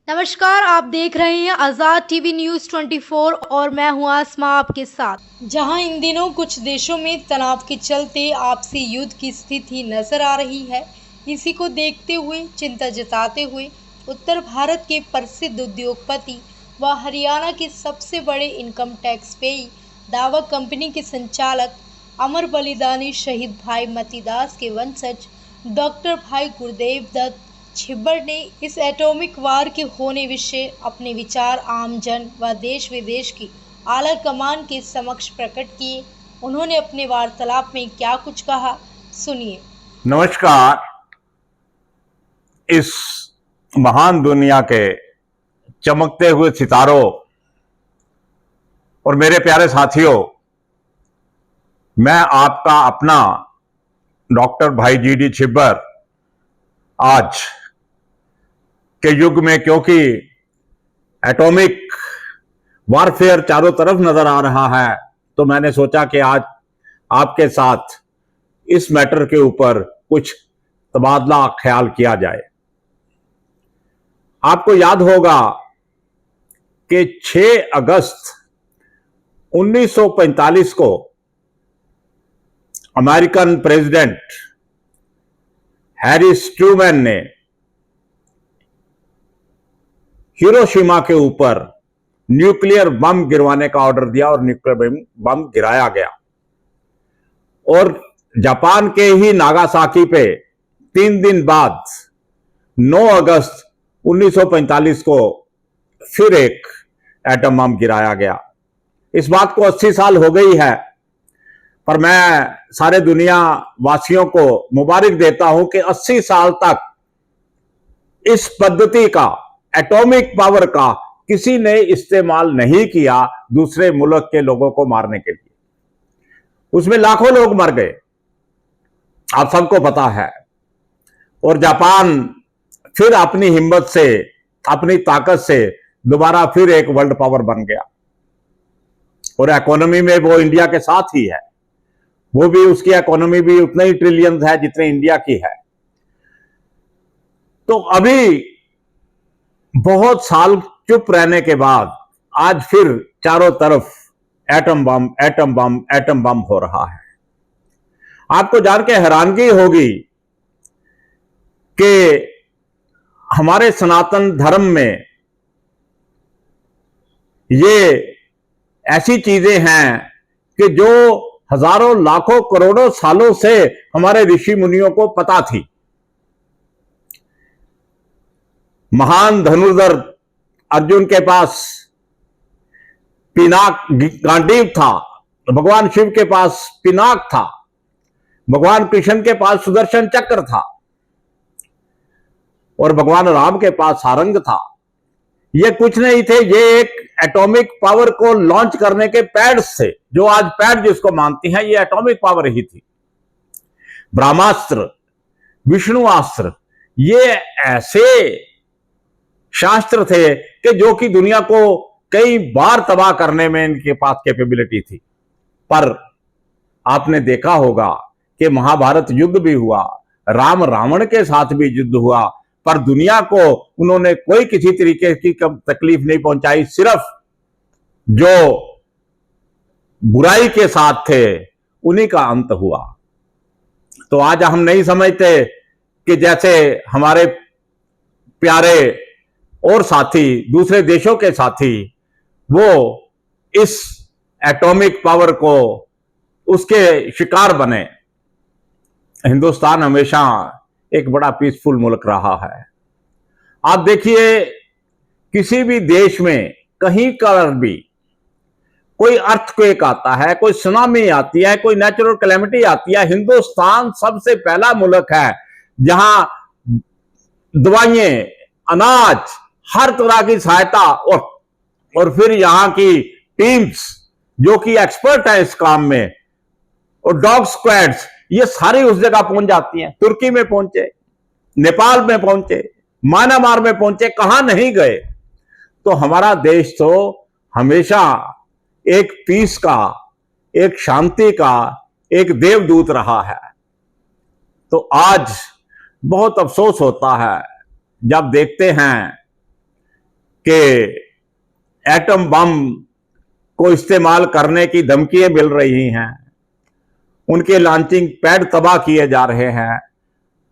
नमस्कार, आप देख रहे हैं आज़ाद टीवी न्यूज़ 24 और मैं हूं आसमा आपके साथ। जहां इन दिनों कुछ देशों में तनाव के चलते आपसी युद्ध की स्थिति नजर आ रही है। इसी को देखते हुए चिंता जताते हुए उत्तर भारत के प्रसिद्ध उद्योगपति व हरियाणा के सबसे बड़े इनकम टैक्स पेयी दावा कंपनी के संचालक अमर बलिदानी शहीद भाई मतीदास के वंशज डॉक्टर भाई गुरदेव दत्त छिब्बर ने इस एटॉमिक वार के होने विषय अपने विचार आमजन व देश विदेश की आला कमान के समक्ष प्रकट किए। उन्होंने अपने वार्तालाप में क्या कुछ कहा, सुनिए। नमस्कार। इस महान दुनिया के चमकते हुए सितारों और मेरे प्यारे साथियों, मैं आपका अपना डॉक्टर भाई जीडी छिब्बर आज के युग में, क्योंकि एटॉमिक वारफेयर चारों तरफ नजर आ रहा है, तो मैंने सोचा कि आज आपके साथ इस मैटर के ऊपर कुछ तबादला ख्याल किया जाए। आपको याद होगा कि 6 अगस्त 1945 को अमेरिकन प्रेसिडेंट हैरी ट्रूमैन ने हिरोशिमा के ऊपर न्यूक्लियर बम गिरवाने का ऑर्डर दिया और न्यूक्लियर बम गिराया गया। और जापान के ही नागासाकी पे 3 दिन बाद 9 अगस्त 1945 को फिर एक एटम बम गिराया गया। इस बात को 80 साल हो गई है, पर मैं सारे दुनिया वासियों को मुबारक देता हूं कि 80 साल तक इस पद्धति का, एटॉमिक पावर का किसी ने इस्तेमाल नहीं किया दूसरे मुल्क के लोगों को मारने के लिए। उसमें लाखों लोग मर गए, आप सबको पता है। और जापान फिर अपनी हिम्मत से, अपनी ताकत से दोबारा फिर एक वर्ल्ड पावर बन गया। और इकोनॉमी में वो इंडिया के साथ ही है, वो भी, उसकी इकोनॉमी भी उतना ही ट्रिलियन है जितने इंडिया की है। तो अभी बहुत साल चुप रहने के बाद आज फिर चारों तरफ atom bomb, atom bomb, atom bomb हो रहा है। आपको जान के हैरानगी होगी कि हमारे सनातन धर्म में ये ऐसी चीजें हैं कि जो हजारों, लाखों, करोड़ों सालों से हमारे ऋषि मुनियों को पता थी। महान धनुर्धर अर्जुन के पास पिनाक गांडीव था, भगवान शिव के पास पिनाक था, भगवान कृष्ण के पास सुदर्शन चक्र था और भगवान राम के पास सारंग था। ये कुछ नहीं थे, ये एक एटॉमिक पावर को लॉन्च करने के पैड्स थे। जो आज पैड जिसको मानती हैं, ये एटॉमिक पावर ही थी। ब्रह्मास्त्र, विष्णुआस्त्र, ये ऐसे शास्त्र थे कि जो कि दुनिया को कई बार तबाह करने में इनके पास कैपेबिलिटी थी। पर आपने देखा होगा कि महाभारत युद्ध भी हुआ, राम रावण के साथ भी युद्ध हुआ, पर दुनिया को उन्होंने कोई किसी तरीके की तकलीफ नहीं पहुंचाई। सिर्फ जो बुराई के साथ थे उन्हीं का अंत हुआ। तो आज हम नहीं समझते कि जैसे हमारे प्यारे और साथी, दूसरे देशों के साथी, वो इस एटॉमिक पावर को, उसके शिकार बने। हिंदुस्तान हमेशा एक बड़ा पीसफुल मुल्क रहा है। आप देखिए, किसी भी देश में कहीं पर भी कोई अर्थक्वेक आता है, कोई सुनामी आती है, कोई नेचुरल कैलेमिटी आती है, हिंदुस्तान सबसे पहला मुल्क है जहां दवाइयां, अनाज, हर तरह की सहायता और फिर यहां की टीम्स जो कि एक्सपर्ट है इस काम में, और डॉग स्क्वाड्स, ये सारी उस जगह पहुंच जाती हैं। तुर्की में पहुंचे, नेपाल में पहुंचे, म्यांमार में पहुंचे, कहां नहीं गए। तो हमारा देश तो हमेशा एक पीस का, एक शांति का, एक देवदूत रहा है। तो आज बहुत अफसोस होता है जब देखते हैं कि एटम बम को इस्तेमाल करने की धमकियां मिल रही हैं, उनके लॉन्चिंग पैड तबाह किए जा रहे हैं,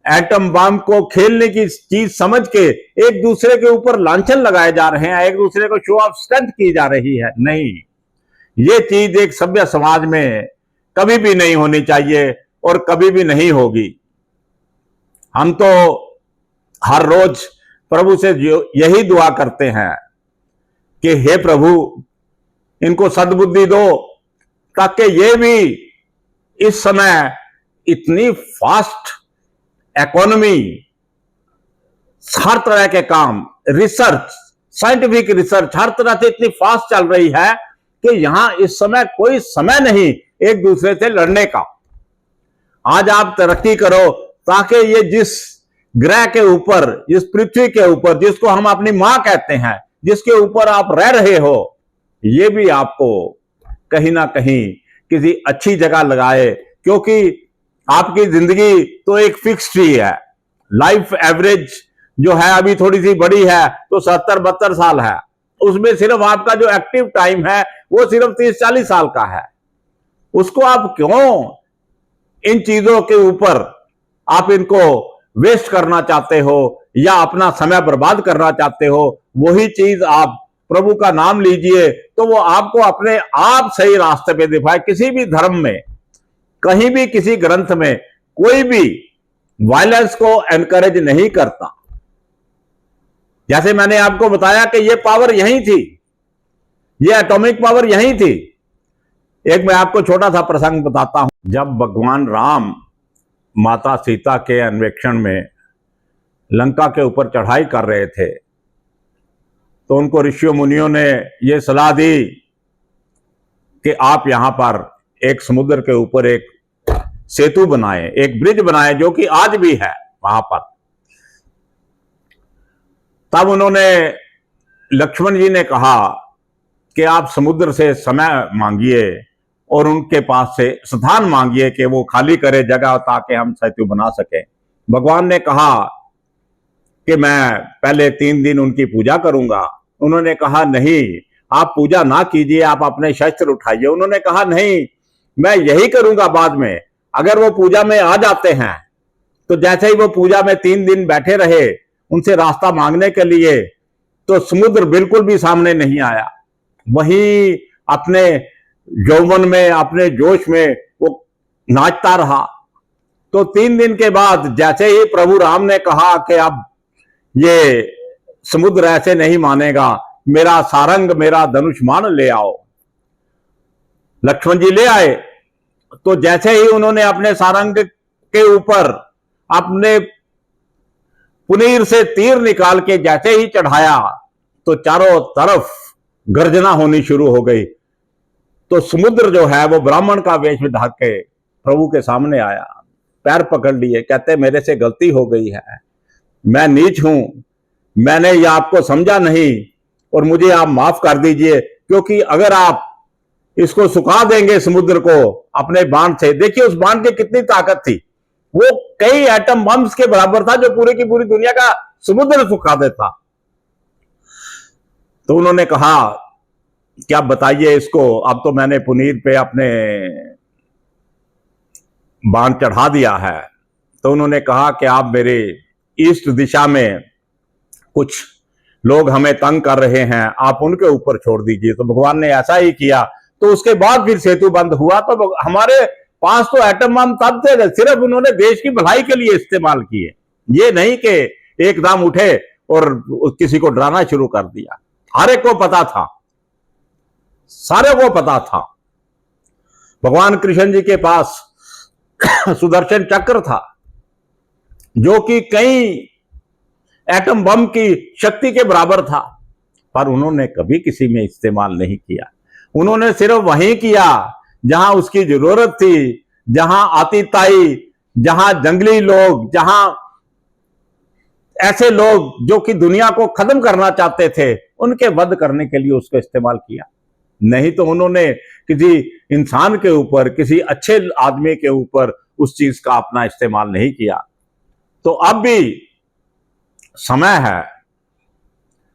एटम बम को खेलने की चीज समझ के एक दूसरे के ऊपर लांछन लगाए जा रहे हैं, एक दूसरे को शो ऑफ स्ट्रेंथ की जा रही है। नहीं, ये चीज एक सभ्य समाज में कभी भी नहीं होनी चाहिए और कभी भी नहीं होगी। हम तो हर रोज प्रभु से यही दुआ करते हैं कि हे प्रभु, इनको सद्बुद्धि दो ताकि ये भी इस समय इतनी फास्ट इकोनॉमी, हर तरह के काम, रिसर्च, साइंटिफिक रिसर्च हर तरह से इतनी फास्ट चल रही है कि यहां इस समय कोई समय नहीं एक दूसरे से लड़ने का। आज आप तरक्की करो ताकि ये जिस ग्रह के ऊपर, जिस पृथ्वी के ऊपर, जिसको हम अपनी मां कहते हैं, जिसके ऊपर आप रह रहे हो, ये भी आपको कहीं ना कहीं किसी अच्छी जगह लगाए, क्योंकि आपकी जिंदगी तो एक फिक्स्ड ही है। लाइफ एवरेज जो है अभी थोड़ी सी बड़ी है तो 70-72 साल है, उसमें सिर्फ आपका जो एक्टिव टाइम है वो सिर्फ 30-40 साल का है। उसको आप क्यों इन चीजों के ऊपर आप इनको वेस्ट करना चाहते हो या अपना समय बर्बाद करना चाहते हो? वही चीज आप प्रभु का नाम लीजिए तो वो आपको अपने आप सही रास्ते पे दिखाए। किसी भी धर्म में, कहीं भी, किसी ग्रंथ में कोई भी वायलेंस को एनकरेज नहीं करता। जैसे मैंने आपको बताया कि ये पावर यहीं थी, ये एटॉमिक पावर यहीं थी। एक मैं आपको छोटा सा प्रसंग बताता हूं। जब भगवान राम माता सीता के अन्वेषण में लंका के ऊपर चढ़ाई कर रहे थे तो उनको ऋषियों मुनियों ने यह सलाह दी कि आप यहां पर एक समुद्र के ऊपर एक सेतु बनाएं, एक ब्रिज बनाएं, जो कि आज भी है वहां पर। तब उन्होंने, लक्ष्मण जी ने कहा कि आप समुद्र से समय मांगिए और उनके पास से स्थान मांगिए कि वो खाली करे जगह ताकि हम सेतु बना सके। भगवान ने कहा कि मैं पहले 3 दिन उनकी पूजा करूंगा। उन्होंने कहा नहीं, आप पूजा ना कीजिए, आप अपने शस्त्र उठाइए। उन्होंने कहा नहीं, मैं यही करूंगा बाद में। अगर वो पूजा में आ जाते हैं तो जैसे ही वो पूजा में 3 दिन बैठे रहे उनसे रास्ता मांगने के लिए, तो समुद्र बिल्कुल भी सामने नहीं आया। वही अपने यौवन में, अपने जोश में वो नाचता रहा। तो 3 दिन के बाद जैसे ही प्रभु राम ने कहा कि अब ये समुद्र ऐसे नहीं मानेगा, मेरा सारंग, मेरा धनुष्मान ले आओ। लक्ष्मण जी ले आए। तो जैसे ही उन्होंने अपने सारंग के ऊपर अपने पुनीर से तीर निकाल के जैसे ही चढ़ाया तो चारों तरफ गर्जना होनी शुरू हो गई। तो समुद्र जो है वो ब्राह्मण का वेश में ढक के प्रभु के सामने आया, पैर पकड़ लिए, कहते मेरे से गलती हो गई है, मैं नीच हूं, मैंने ये आपको समझा नहीं और मुझे आप माफ कर दीजिए। क्योंकि अगर आप इसको सुखा देंगे समुद्र को अपने बाण से, देखिए उस बाण की कितनी ताकत थी, वो कई एटम बम्स के बराबर था जो पूरी की पूरी दुनिया का समुद्र सुखा देता। तो उन्होंने कहा कि आप बताइए इसको, अब तो मैंने पुनीर पे अपने बाण चढ़ा दिया है। तो उन्होंने कहा कि आप मेरे ईस्ट दिशा में कुछ लोग हमें तंग कर रहे हैं, आप उनके ऊपर छोड़ दीजिए। तो भगवान ने ऐसा ही किया। तो उसके बाद फिर सेतु बंद हुआ। तो हमारे पास तो एटम बम तब थे, सिर्फ उन्होंने देश की भलाई के लिए इस्तेमाल किए, ये नहीं कि एकदम उठे और किसी को डराना शुरू कर दिया। हर एक को पता था, सारे को पता था। भगवान कृष्ण जी के पास सुदर्शन चक्र था जो कि कई एटम बम की शक्ति के बराबर था, पर उन्होंने कभी किसी में इस्तेमाल नहीं किया। उन्होंने सिर्फ वहीं किया जहां उसकी जरूरत थी, जहां आतिताई, जहां जंगली लोग, जहां ऐसे लोग जो कि दुनिया को खत्म करना चाहते थे, उनके वध करने के लिए उसको इस्तेमाल किया। नहीं तो उन्होंने किसी इंसान के ऊपर, किसी अच्छे आदमी के ऊपर उस चीज का अपना इस्तेमाल नहीं किया। तो अब भी समय है,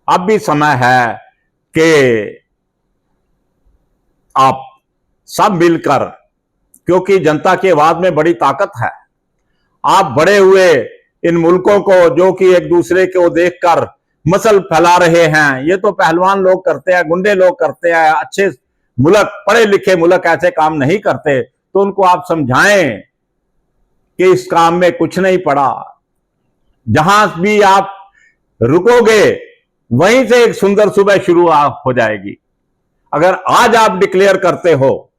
अब भी समय है कि आप सब मिलकर, क्योंकि जनता की आवाज में बड़ी ताकत है, आप बड़े हुए इन मुल्कों को जो कि एक दूसरे को देखकर मसल फैला रहे हैं, ये तो पहलवान लोग करते हैं, गुंडे लोग करते हैं, अच्छे मुल्क, पढ़े लिखे मुल्क ऐसे काम नहीं करते। तो उनको आप समझाएं कि इस काम में कुछ नहीं पड़ा, जहां भी आप रुकोगे वहीं से एक सुंदर सुबह शुरू हो जाएगी। अगर आज आप डिक्लेयर करते हो,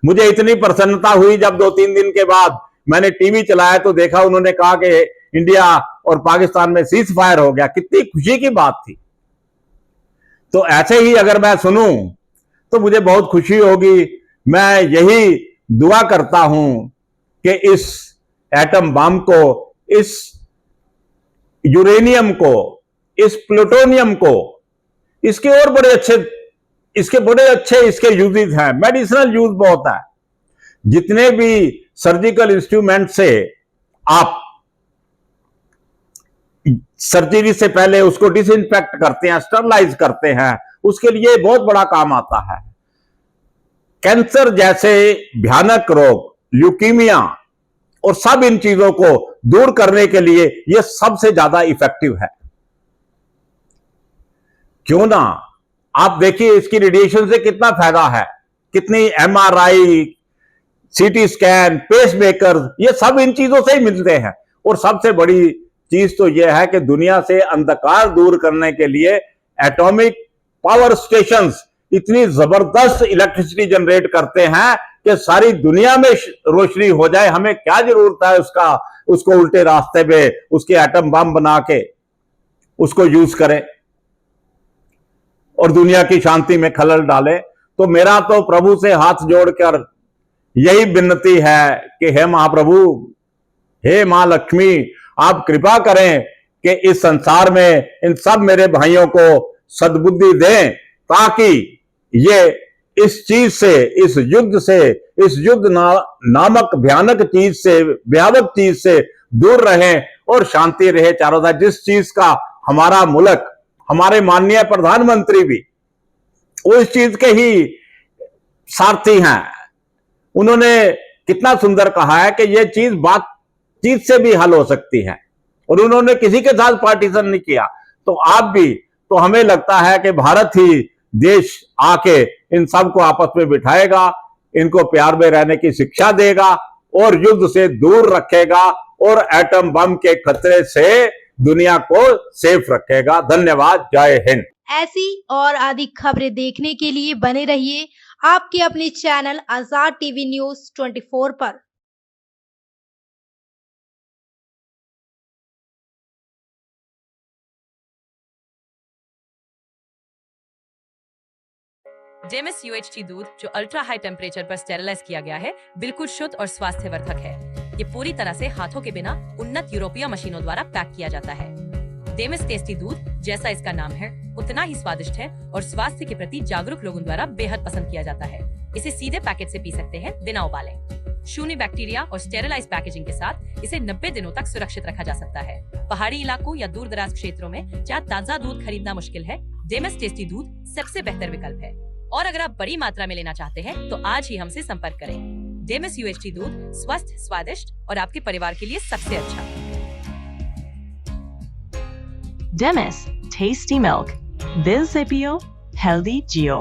मुझे इतनी प्रसन्नता हुई जब 2-3 दिन के बाद मैंने टीवी चलाया तो देखा उन्होंने कहा कि इंडिया और पाकिस्तान में सीज फायर हो गया। कितनी खुशी की बात थी। तो ऐसे ही अगर मैं सुनूं तो मुझे बहुत खुशी होगी। मैं यही दुआ करता हूं कि इस एटम बम को, इस यूरेनियम को, इस प्लूटोनियम को, इसके और बड़े अच्छे इसके यूजेस हैं, मेडिसिनल यूज बहुत है। जितने भी सर्जिकल इंस्ट्रूमेंट से आप सर्जरी से पहले उसको डिसइंफेक्ट करते हैं, स्टरलाइज करते हैं, उसके लिए बहुत बड़ा काम आता है। कैंसर जैसे भयानक रोग, ल्यूकीमिया और सब इन चीजों को दूर करने के लिए यह सबसे ज्यादा इफेक्टिव है। क्यों ना आप देखिए इसकी रेडिएशन से कितना फायदा है, कितनी एमआरआई, सीटी स्कैन, पेसमेकर, ये सब इन चीजों से ही मिलते हैं। और सबसे बड़ी चीज तो यह है कि दुनिया से अंधकार दूर करने के लिए एटॉमिक पावर स्टेशंस इतनी जबरदस्त इलेक्ट्रिसिटी जनरेट करते हैं कि सारी दुनिया में रोशनी हो जाए। हमें क्या जरूरत है उसको उल्टे रास्ते पे उसके एटम बम बना के उसको यूज करें और दुनिया की शांति में खलल डाले। तो मेरा तो प्रभु से हाथ जोड़कर यही विनती है कि हे महाप्रभु, हे मां लक्ष्मी, आप कृपा करें कि इस संसार में इन सब मेरे भाइयों को सद्बुद्धि दें, ताकि ये इस चीज से, इस युद्ध से, इस युद्ध नामक भयानक चीज से, भयावह चीज से दूर रहें और शांति रहे चारों तरफ। जिस चीज का हमारा मुल्क, हमारे माननीय प्रधानमंत्री भी वो इस चीज के ही सारथी हैं। उन्होंने कितना सुंदर कहा है कि यह चीज बातचीत से भी हल हो सकती है, और उन्होंने किसी के साथ पार्टीशन नहीं किया। तो आप भी, तो हमें लगता है कि भारत ही देश आके इन सब को आपस में बिठाएगा, इनको प्यार में रहने की शिक्षा देगा और युद्ध से दूर रखेगा और एटम बम के खतरे से दुनिया को सेफ रखेगा। धन्यवाद। जय हिंद। ऐसी और अधिक खबरें देखने के लिए बने रहिए आपके अपने चैनल आजाद टीवी न्यूज 24 पर। डेमिस UHT दूध जो अल्ट्रा हाई टेम्परेचर पर स्टेरिलाइज किया गया है, बिल्कुल शुद्ध और स्वास्थ्यवर्धक है। ये पूरी तरह से हाथों के बिना उन्नत यूरोपीय मशीनों द्वारा पैक किया जाता है। डेमिस टेस्टी दूध, जैसा इसका नाम है, उतना ही स्वादिष्ट है और स्वास्थ्य के प्रति जागरूक लोगों द्वारा बेहद पसंद किया जाता है। इसे सीधे पैकेट से पी सकते हैं बिना उबाले। शून्य बैक्टीरिया और स्टेरिलाइज पैकेजिंग के साथ इसे 90 दिनों तक सुरक्षित रखा जा सकता है। पहाड़ी इलाकों या दूर दराज क्षेत्रों में जहाँ ताजा दूध खरीदना मुश्किल है, डेमिस टेस्टी दूध सबसे बेहतर विकल्प है। और अगर आप बड़ी मात्रा में लेना चाहते हैं तो आज ही हमसे संपर्क करें। डेमिस UHT दूध स्वस्थ, स्वादिष्ट और आपके परिवार के लिए सबसे अच्छा। Demis, tasty milk. Bill Zipio, healthy Geo.